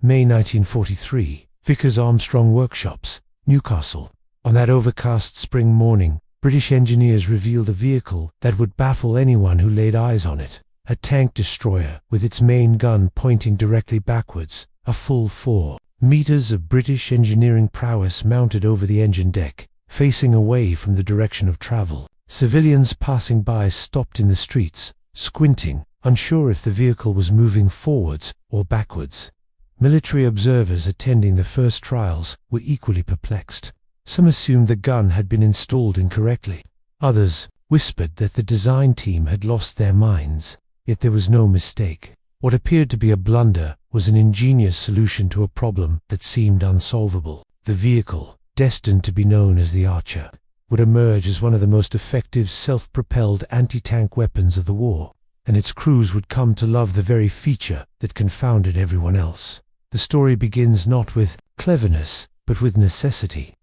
May 1943, Vickers-Armstrong Workshops, Newcastle. On that overcast spring morning, British engineers revealed a vehicle that would baffle anyone who laid eyes on it. A tank destroyer with its main gun pointing directly backwards, a full 4 meters of British engineering prowess mounted over the engine deck, facing away from the direction of travel. Civilians passing by stopped in the streets, squinting, unsure if the vehicle was moving forwards or backwards. Military observers attending the first trials were equally perplexed. Some assumed the gun had been installed incorrectly. Others whispered that the design team had lost their minds. Yet there was no mistake. What appeared to be a blunder was an ingenious solution to a problem that seemed unsolvable. The vehicle, destined to be known as the Archer, would emerge as one of the most effective self-propelled anti-tank weapons of the war, and its crews would come to love the very feature that confounded everyone else. The story begins not with cleverness, but with necessity.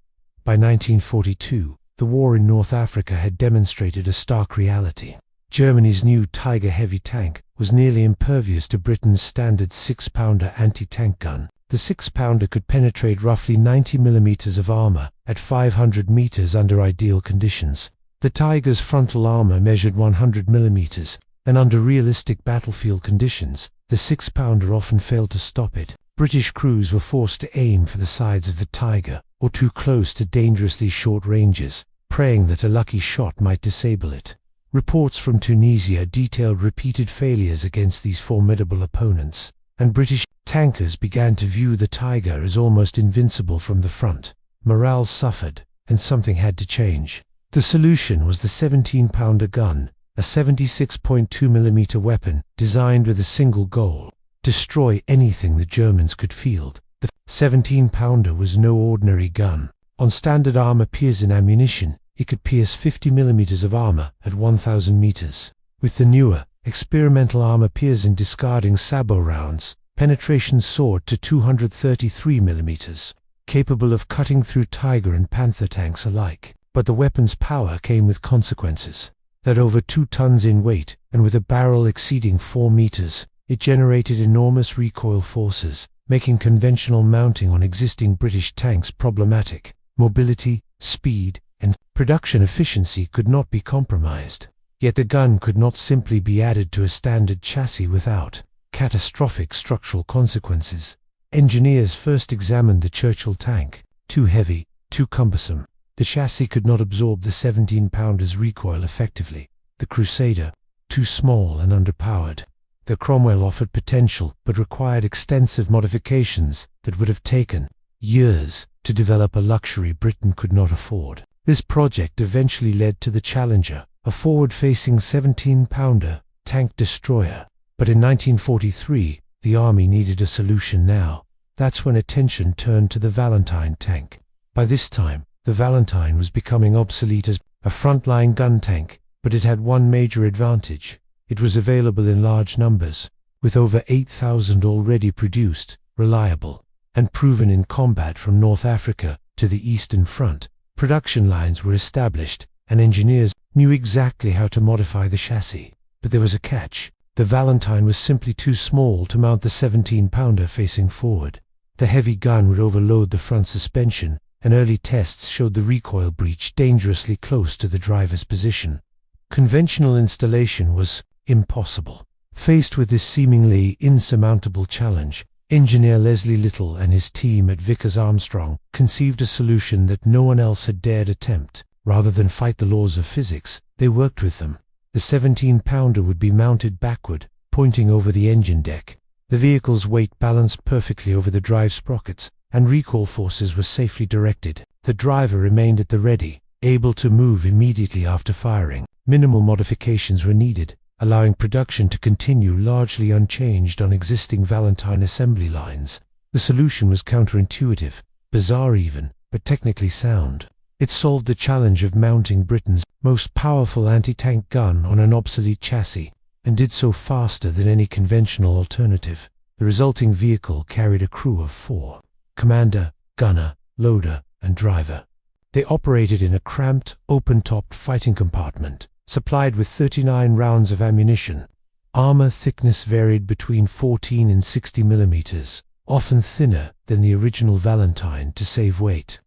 By 1942, the war in North Africa had demonstrated a stark reality. Germany's new Tiger heavy tank was nearly impervious to Britain's standard 6-pounder anti-tank gun. The 6-pounder could penetrate roughly 90 millimeters of armor at 500 meters under ideal conditions. The Tiger's frontal armor measured 100 millimeters, and under realistic battlefield conditions, the 6-pounder often failed to stop it. British crews were forced to aim for the sides of the Tiger, or too close to dangerously short ranges, praying that a lucky shot might disable it. Reports from Tunisia detailed repeated failures against these formidable opponents, and British tankers began to view the Tiger as almost invincible from the front. Morale suffered, and something had to change. The solution was the 17-pounder gun, a 76.2mm weapon designed with a single goal: destroy anything the Germans could field. The 17-pounder was no ordinary gun. On standard armor-piercing ammunition, it could pierce 50 millimeters of armor at 1,000 meters. With the newer, experimental armor-piercing discarding sabot rounds, penetration soared to 233 millimeters, capable of cutting through Tiger and Panther tanks alike. But the weapon's power came with consequences. At over 2 tons in weight, and with a barrel exceeding 4 meters, it generated enormous recoil forces, making conventional mounting on existing British tanks problematic. Mobility, speed, and production efficiency could not be compromised. Yet the gun could not simply be added to a standard chassis without catastrophic structural consequences. Engineers first examined the Churchill tank. Too heavy, too cumbersome. The chassis could not absorb the 17-pounder's recoil effectively. The Crusader, too small and underpowered. The Cromwell offered potential, but required extensive modifications that would have taken years to develop a luxury Britain could not afford. This project eventually led to the Challenger, a forward-facing 17-pounder tank destroyer. But in 1943, the Army needed a solution now. That's when attention turned to the Valentine tank. By this time, the Valentine was becoming obsolete as a frontline gun tank, but it had one major advantage. It was available in large numbers, with over 8,000 already produced, reliable, and proven in combat from North Africa to the Eastern Front. Production lines were established, and engineers knew exactly how to modify the chassis. But there was a catch. The Valentine was simply too small to mount the 17-pounder facing forward. The heavy gun would overload the front suspension, and early tests showed the recoil breach dangerously close to the driver's position. Conventional installation was impossible. Faced with this seemingly insurmountable challenge, engineer Leslie Little and his team at Vickers-Armstrong conceived a solution that no one else had dared attempt. Rather than fight the laws of physics, they worked with them. The 17-pounder would be mounted backward, pointing over the engine deck. The vehicle's weight balanced perfectly over the drive sprockets, and recoil forces were safely directed. The driver remained at the ready, able to move immediately after firing. Minimal modifications were needed, allowing production to continue largely unchanged on existing Valentine assembly lines. The solution was counterintuitive, bizarre even, but technically sound. It solved the challenge of mounting Britain's most powerful anti-tank gun on an obsolete chassis, and did so faster than any conventional alternative. The resulting vehicle carried a crew of 4: commander, gunner, loader, and driver. They operated in a cramped, open-topped fighting compartment, supplied with 39 rounds of ammunition. Armor thickness varied between 14 and 60 millimeters, often thinner than the original Valentine to save weight.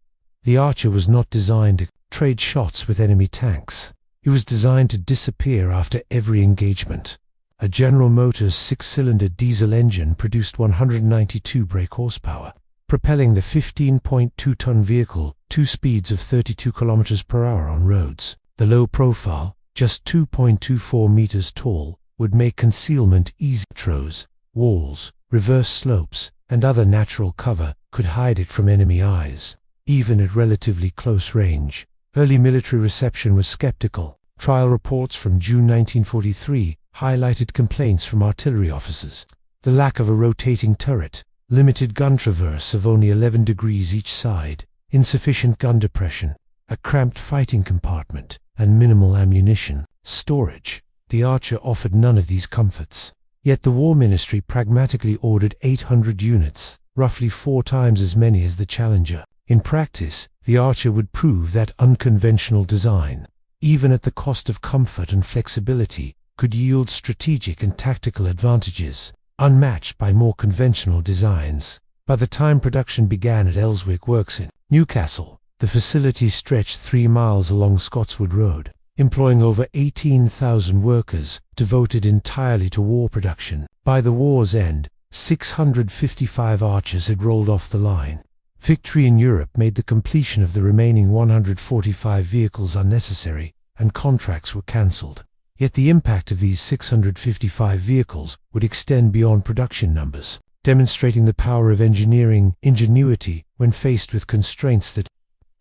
The Archer was not designed to trade shots with enemy tanks. It was designed to disappear after every engagement. A General Motors 6-cylinder diesel engine produced 192 brake horsepower, propelling the 15.2-ton vehicle 2 speeds of 32 km/h on roads. The low profile, just 2.24 meters tall, would make concealment easy. Metros, walls, reverse slopes, and other natural cover could hide it from enemy eyes, even at relatively close range. Early military reception was skeptical. Trial reports from June 1943 highlighted complaints from artillery officers. The lack of a rotating turret, limited gun traverse of only 11 degrees each side, insufficient gun depression, a cramped fighting compartment, and minimal ammunition storage. The Archer offered none of these comforts. Yet the War Ministry pragmatically ordered 800 units, roughly 4 times as many as the Challenger. In practice, the Archer would prove that unconventional design, even at the cost of comfort and flexibility, could yield strategic and tactical advantages, unmatched by more conventional designs. By the time production began at Elswick Works in Newcastle, the facility stretched 3 miles along Scotswood Road, employing over 18,000 workers devoted entirely to war production. By the war's end, 655 Archers had rolled off the line. Victory in Europe made the completion of the remaining 145 vehicles unnecessary, and contracts were cancelled. Yet the impact of these 655 vehicles would extend beyond production numbers, demonstrating the power of engineering ingenuity when faced with constraints that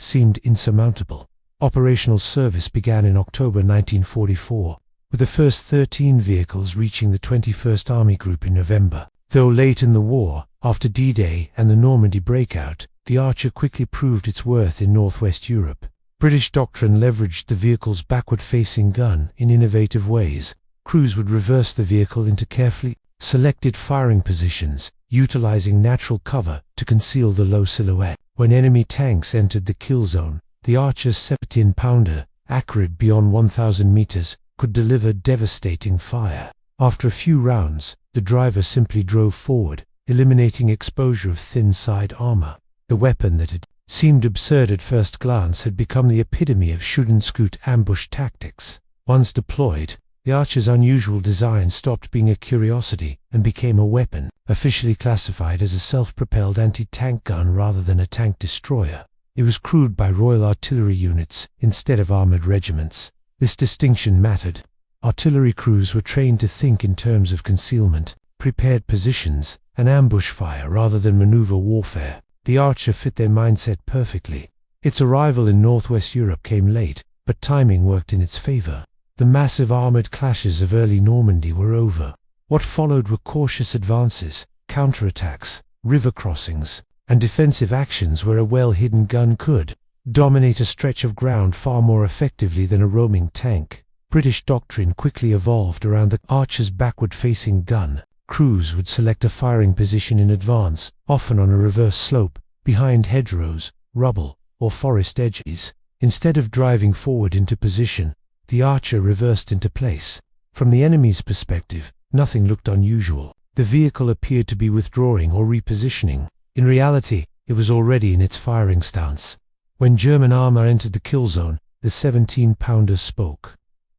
seemed insurmountable. Operational service began in October 1944, with the first 13 vehicles reaching the 21st Army Group in November. Though late in the war, after D-Day and the Normandy breakout, the Archer quickly proved its worth in Northwest Europe. British doctrine leveraged the vehicle's backward-facing gun in innovative ways. Crews would reverse the vehicle into carefully selected firing positions, utilizing natural cover to conceal the low silhouette. When enemy tanks entered the kill zone, the Archer's 17-pounder, accurate beyond 1,000 meters, could deliver devastating fire. After a few rounds, the driver simply drove forward, eliminating exposure of thin side armor. The weapon that had seemed absurd at first glance had become the epitome of shoot-and-scoot ambush tactics. Once deployed, the Archer's unusual design stopped being a curiosity and became a weapon, officially classified as a self-propelled anti-tank gun rather than a tank destroyer. It was crewed by Royal Artillery units instead of armored regiments. This distinction mattered. Artillery crews were trained to think in terms of concealment, prepared positions, and ambush fire rather than maneuver warfare. The Archer fit their mindset perfectly. Its arrival in Northwest Europe came late, but timing worked in its favor. The massive armored clashes of early Normandy were over. What followed were cautious advances, counterattacks, river crossings, and defensive actions where a well-hidden gun could dominate a stretch of ground far more effectively than a roaming tank. British doctrine quickly evolved around the Archer's backward-facing gun. Crews would select a firing position in advance, often on a reverse slope, behind hedgerows, rubble, or forest edges. Instead of driving forward into position, the Archer reversed into place. From the enemy's perspective, nothing looked unusual. The vehicle appeared to be withdrawing or repositioning. In reality, it was already in its firing stance. When German armor entered the kill zone, the 17-pounder spoke.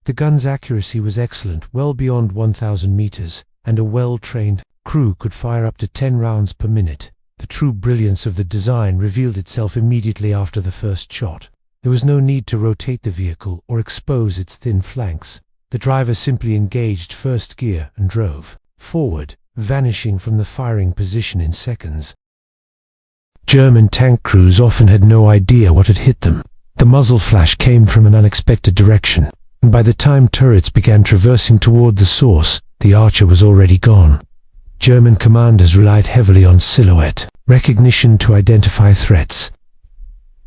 The gun's accuracy was excellent, well beyond 1,000 meters, and a well-trained crew could fire up to 10 rounds per minute. The true brilliance of the design revealed itself immediately after the first shot. There was no need to rotate the vehicle or expose its thin flanks. The driver simply engaged first gear and drove forward, vanishing from the firing position in seconds. German tank crews often had no idea what had hit them. The muzzle flash came from an unexpected direction, and by the time turrets began traversing toward the source, the Archer was already gone. German commanders relied heavily on silhouette recognition to identify threats.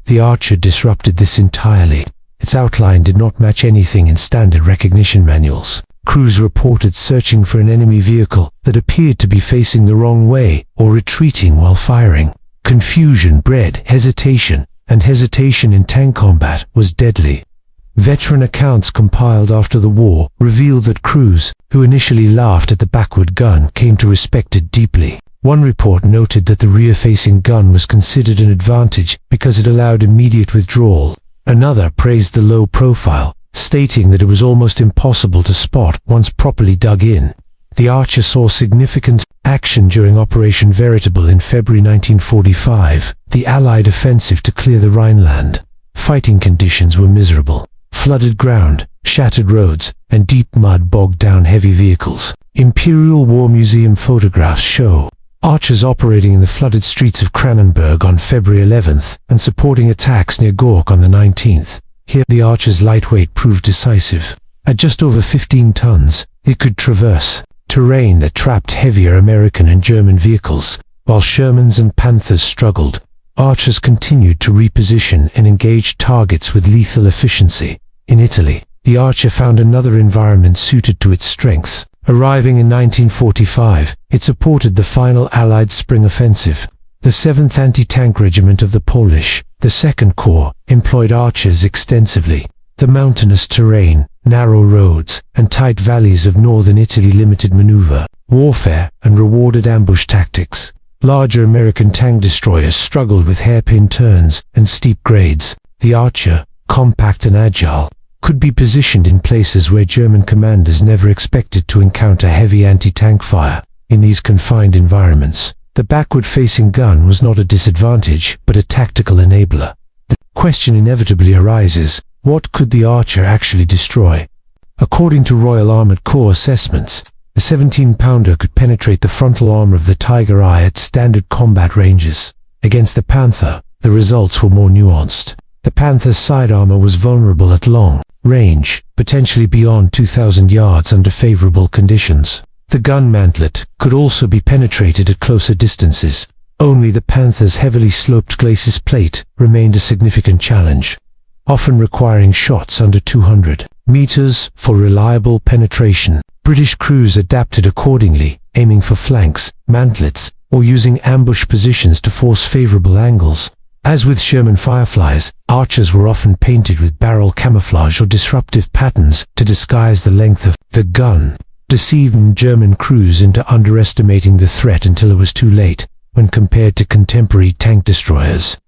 The Archer disrupted this entirely. Its outline did not match anything in standard recognition manuals. Crews reported searching for an enemy vehicle that appeared to be facing the wrong way or retreating while firing. Confusion bred hesitation, and hesitation in tank combat was deadly. Veteran accounts compiled after the war revealed that crews, who initially laughed at the backward gun, came to respect it deeply. One report noted that the rear-facing gun was considered an advantage because it allowed immediate withdrawal. Another praised the low profile, stating that it was almost impossible to spot once properly dug in. The Archer saw significant action during Operation Veritable in February 1945, the Allied offensive to clear the Rhineland. Fighting conditions were miserable. Flooded ground, shattered roads, and deep mud bogged down heavy vehicles. Imperial War Museum photographs show Archers operating in the flooded streets of Cranenburg on February 11th and supporting attacks near Gork on the 19th. Here, the Archer's lightweight proved decisive. At just over 15 tons, it could traverse terrain that trapped heavier American and German vehicles. While Shermans and Panthers struggled, Archers continued to reposition and engage targets with lethal efficiency. In Italy, the Archer found another environment suited to its strengths. Arriving in 1945, it supported the final Allied spring offensive. The 7th Anti-Tank Regiment of the Polish, the 2nd Corps, employed Archers extensively. The mountainous terrain, narrow roads, and tight valleys of northern Italy limited maneuver, warfare, and rewarded ambush tactics. Larger American tank destroyers struggled with hairpin turns and steep grades. The Archer, compact and agile, could be positioned in places where German commanders never expected to encounter heavy anti-tank fire. In these confined environments, the backward-facing gun was not a disadvantage, but a tactical enabler. The question inevitably arises, what could the Archer actually destroy? According to Royal Armoured Corps assessments, the 17-pounder could penetrate the frontal armor of the Tiger I at standard combat ranges. Against the Panther, the results were more nuanced. The Panther's side armor was vulnerable at long range, potentially beyond 2,000 yards under favorable conditions. The gun mantlet could also be penetrated at closer distances. Only the Panther's heavily sloped glacis plate remained a significant challenge, often requiring shots under 200 meters for reliable penetration. British crews adapted accordingly, aiming for flanks, mantlets, or using ambush positions to force favorable angles. As with Sherman Fireflies, Archers were often painted with barrel camouflage or disruptive patterns to disguise the length of the gun, deceiving German crews into underestimating the threat until it was too late when compared to contemporary tank destroyers.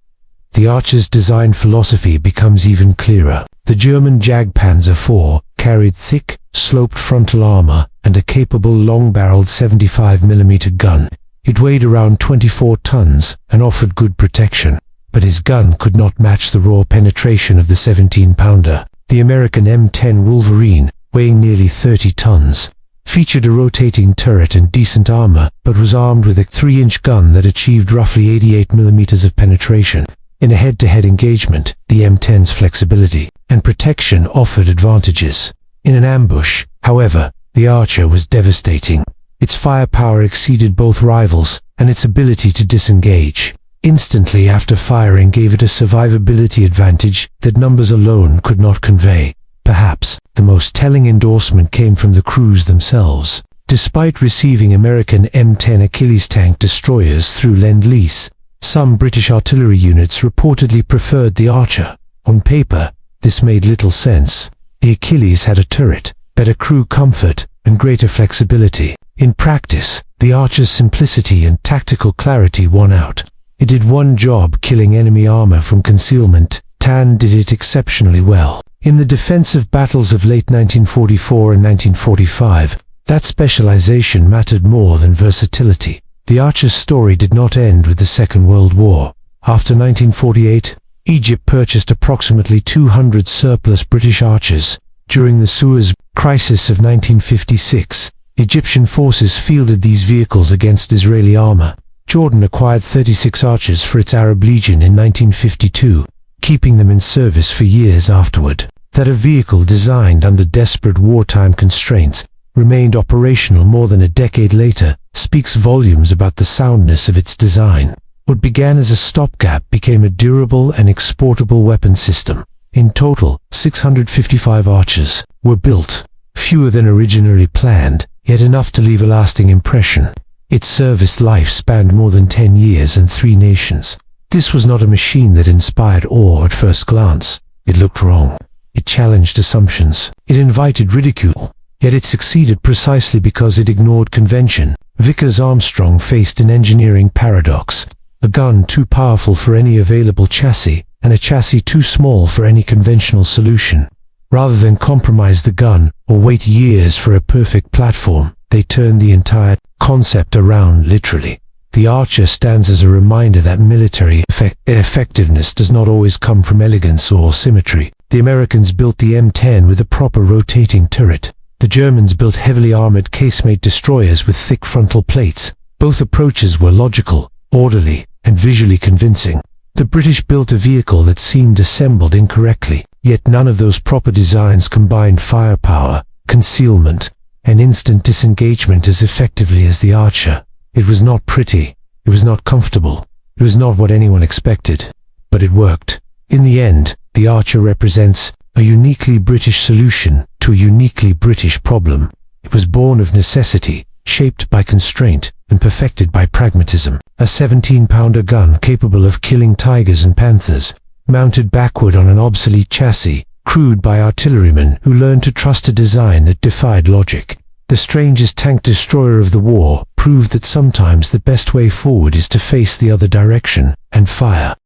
The Archer's design philosophy becomes even clearer. The German Panzer IV carried thick, sloped frontal armor and a capable long-barreled 75mm gun. It weighed around 24 tons and offered good protection, but his gun could not match the raw penetration of the 17-pounder. The American M10 Wolverine, weighing nearly 30 tons, featured a rotating turret and decent armor, but was armed with a 3-inch gun that achieved roughly 88mm of penetration. In a head-to-head engagement, the M10's flexibility and protection offered advantages. In an ambush, however, the Archer was devastating. Its firepower exceeded both rivals, and its ability to disengage instantly after firing gave it a survivability advantage that numbers alone could not convey. Perhaps the most telling endorsement came from the crews themselves. Despite receiving American M10 Achilles tank destroyers through Lend-Lease, some British artillery units reportedly preferred the Archer. On paper, this made little sense. The Achilles had a turret, better crew comfort, and greater flexibility. In practice, the Archer's simplicity and tactical clarity won out. It did one job, killing enemy armor from concealment. Tan did it exceptionally well. In the defensive battles of late 1944 and 1945, that specialization mattered more than versatility. The Archer's story did not end with the Second World War. After 1948, Egypt purchased approximately 200 surplus British Archers. During the Suez Crisis of 1956, Egyptian forces fielded these vehicles against Israeli armor. Jordan acquired 36 Archers for its Arab Legion in 1952, keeping them in service for years afterward. That a vehicle designed under desperate wartime constraints remained operational more than a decade later speaks volumes about the soundness of its design. What began as a stopgap became a durable and exportable weapon system. In total, 655 Archers were built, fewer than originally planned, yet enough to leave a lasting impression. Its service life spanned more than 10 years and 3 nations. This was not a machine that inspired awe at first glance. It looked wrong. It challenged assumptions. It invited ridicule. Yet it succeeded precisely because it ignored convention. Vickers-Armstrong faced an engineering paradox: a gun too powerful for any available chassis, and a chassis too small for any conventional solution. Rather than compromise the gun, or wait years for a perfect platform, they turned the entire concept around literally. The Archer stands as a reminder that military effectiveness does not always come from elegance or symmetry. The Americans built the M10 with a proper rotating turret. The Germans built heavily armored casemate destroyers with thick frontal plates. Both approaches were logical, orderly, and visually convincing. The British built a vehicle that seemed assembled incorrectly, yet none of those proper designs combined firepower, concealment, and instant disengagement as effectively as the Archer. It was not pretty, it was not comfortable, it was not what anyone expected, but it worked. In the end, the Archer represents a uniquely British solution to a uniquely British problem. It was born of necessity, shaped by constraint, and perfected by pragmatism. A 17-pounder gun capable of killing Tigers and Panthers, mounted backward on an obsolete chassis, crewed by artillerymen who learned to trust a design that defied logic. The strangest tank destroyer of the war proved that sometimes the best way forward is to face the other direction and fire.